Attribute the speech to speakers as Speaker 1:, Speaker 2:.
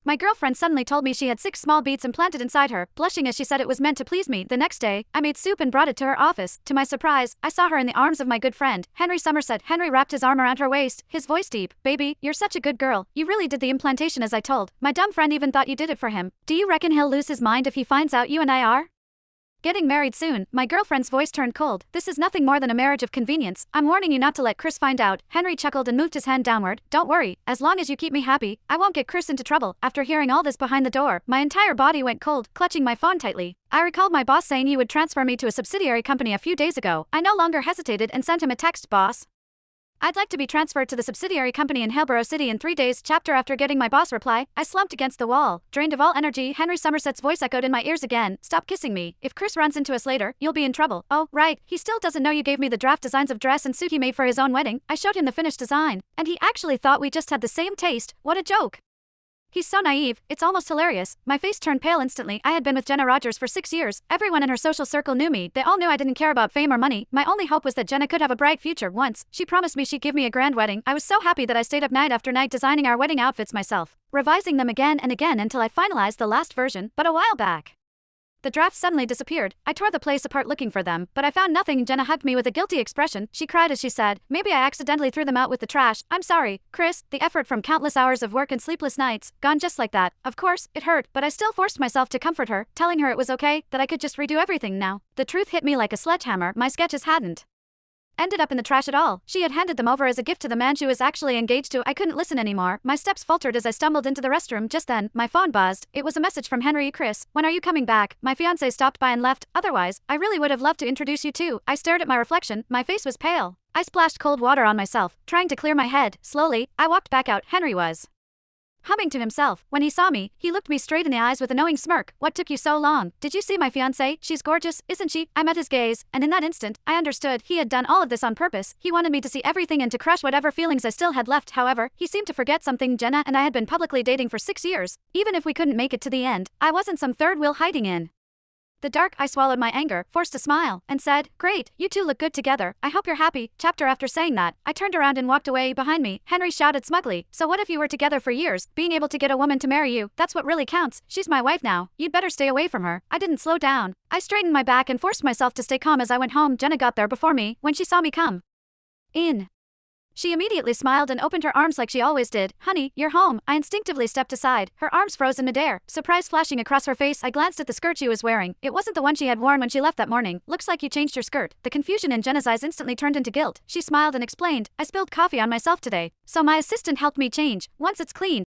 Speaker 1: My girlfriend suddenly told me she had 6 small beets implanted inside her, blushing as she said it was meant to please me. The next day, I made soup and brought it to her office. To my surprise, I saw her in the arms of my good friend, Henry Somerset. Henry wrapped his arm around her waist, his voice deep. Baby, you're such a good girl. You really did the implantation as I told. My dumb friend even thought you did it for him. Do you reckon he'll lose his mind if he finds out you and I are getting married soon? My girlfriend's voice turned cold. This is nothing more than a marriage of convenience. I'm warning you not to let Chris find out. Henry chuckled and moved his hand downward. Don't worry, as long as you keep me happy, I won't get Chris into trouble. After hearing all this behind the door, my entire body went cold, clutching my phone tightly. I recalled my boss saying he would transfer me to a subsidiary company a few days ago. I no longer hesitated and sent him a text. Boss, I'd like to be transferred to the subsidiary company in Hillsborough City in 3 days. Chapter After getting my boss reply, I slumped against the wall, drained of all energy. Henry Somerset's voice echoed in my ears again. Stop kissing me. If Chris runs into us later, you'll be in trouble. Oh, right, he still doesn't know you gave me the draft designs of dress and suit he made for his own wedding. I showed him the finished design, and he actually thought we just had the same taste. What a joke. He's so naive, it's almost hilarious. My face turned pale instantly. I had been with Jenna Rogers for 6 years. Everyone in her social circle knew me. They all knew I didn't care about fame or money. My only hope was that Jenna could have a bright future. Once, she promised me she'd give me a grand wedding. I was so happy that I stayed up night after night designing our wedding outfits myself, revising them again and again until I finalized the last version. But a while back, the drafts suddenly disappeared. I tore the place apart looking for them, but I found nothing. Jenna hugged me with a guilty expression. She cried as she said, maybe I accidentally threw them out with the trash. I'm sorry, Chris. The effort from countless hours of work and sleepless nights, gone just like that. Of course, it hurt, but I still forced myself to comfort her, telling her it was okay, that I could just redo everything now. The truth hit me like a sledgehammer. My sketches hadn't ended up in the trash at all. She had handed them over as a gift to the man she was actually engaged to. I couldn't listen anymore. My steps faltered as I stumbled into the restroom. Just then, my phone buzzed. It was a message from Henry. Chris, when are you coming back? My fiancé stopped by and left. Otherwise, I really would have loved to introduce you too. I stared at my reflection. My face was pale. I splashed cold water on myself, trying to clear my head. Slowly, I walked back out. Henry was humming to himself. When he saw me, he looked me straight in the eyes with a knowing smirk. What took you so long? Did you see my fiancée? She's gorgeous, isn't she? I met his gaze, and in that instant, I understood he had done all of this on purpose. He wanted me to see everything and to crush whatever feelings I still had left. However, he seemed to forget something. Jenna and I had been publicly dating for 6 years. Even if we couldn't make it to the end, I wasn't some third wheel hiding in the dark. I swallowed my anger, forced a smile, and said, great, you two look good together. I hope you're happy. Chapter After saying that, I turned around and walked away. Behind me, Henry shouted smugly, so what if you were together for years? Being able to get a woman to marry you, that's what really counts. She's my wife now. You'd better stay away from her. I didn't slow down. I straightened my back and forced myself to stay calm as I went home. Jenna got there before me. When she saw me come in, she immediately smiled and opened her arms like she always did. Honey, you're home. I instinctively stepped aside. Her arms froze in midair, surprise flashing across her face. I glanced at the skirt she was wearing. It wasn't the one she had worn when she left that morning. Looks like you changed your skirt. The confusion in Jenna's eyes instantly turned into guilt. She smiled and explained, I spilled coffee on myself today, so my assistant helped me change. Once it's clean,